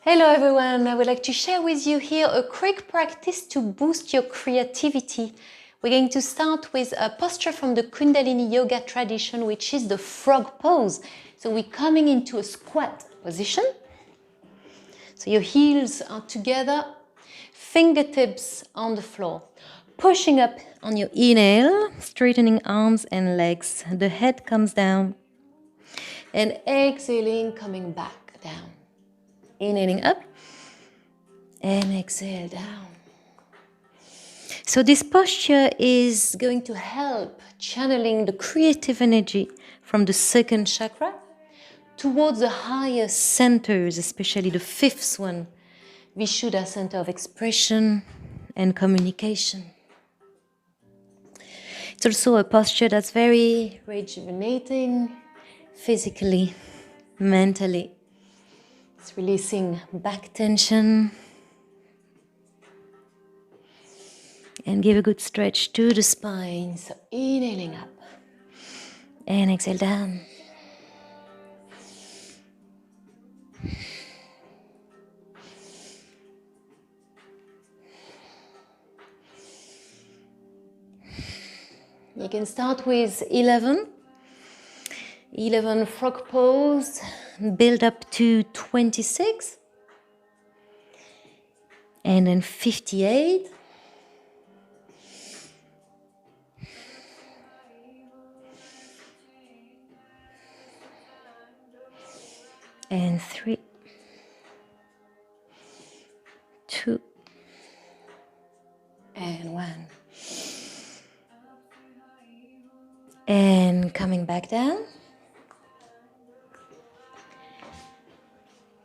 Hello everyone, I would like to share with you here a quick practice to boost your creativity. We're going to start with a posture from the kundalini yoga tradition, which is the frog pose. So we're coming into a squat position. So your heels are together, fingertips on the floor. Pushing up on your inhale, straightening arms and legs. The head comes down. And exhaling, coming back down. Inhaling up and exhale down. So this posture is going to help channeling the creative energy from the second chakra towards the higher centers, especially the fifth one, Vishuddha, center of expression and communication. It's also a posture that's very rejuvenating physically, mentally. It's releasing back tension. And give a good stretch to the spine. So inhaling up and exhale down. You can start with 11 frog pose, build up to 26, and then 58, and 3, 2, and 1. And coming back down.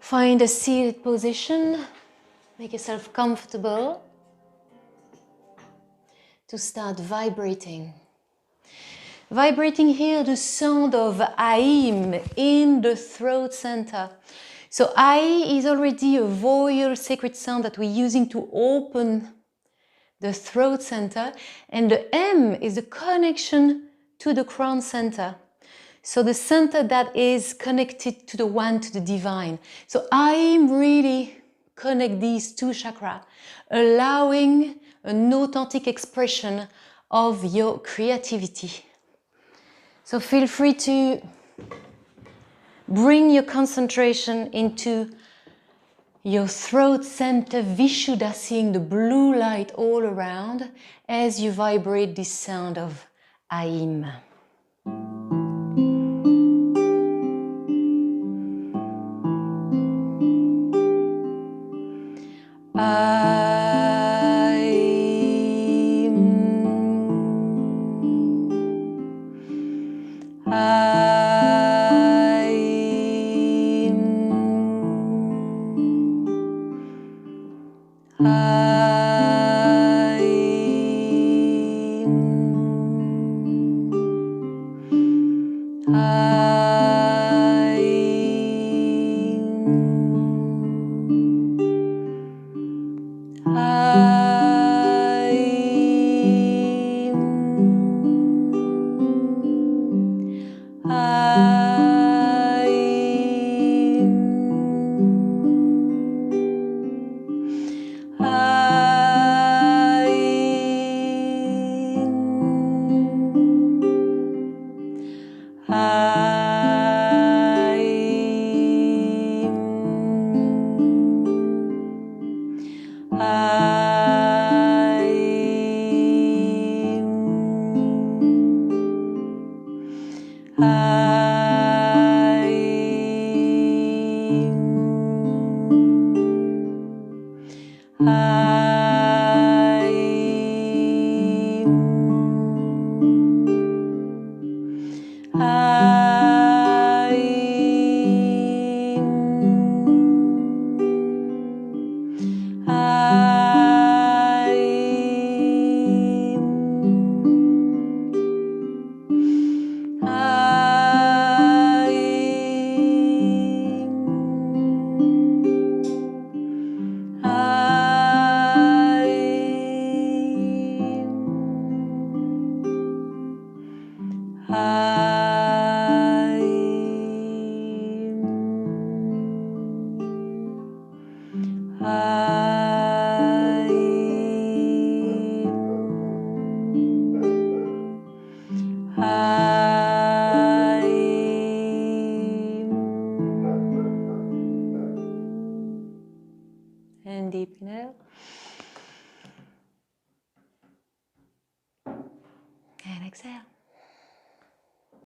Find a seated position. Make yourself comfortable to start vibrating. Vibrating here the sound of Aim in the throat center. So Ai is already a vocal sacred sound that we're using to open the throat center, and the M is the connection to the crown center. So the center that is connected to the one, to the divine. So Aim really connect these two chakras, allowing an authentic expression of your creativity. So feel free to bring your concentration into your throat center, Vishuddha, seeing the blue light all around as you vibrate this sound of Aim. And deep inhale. And exhale.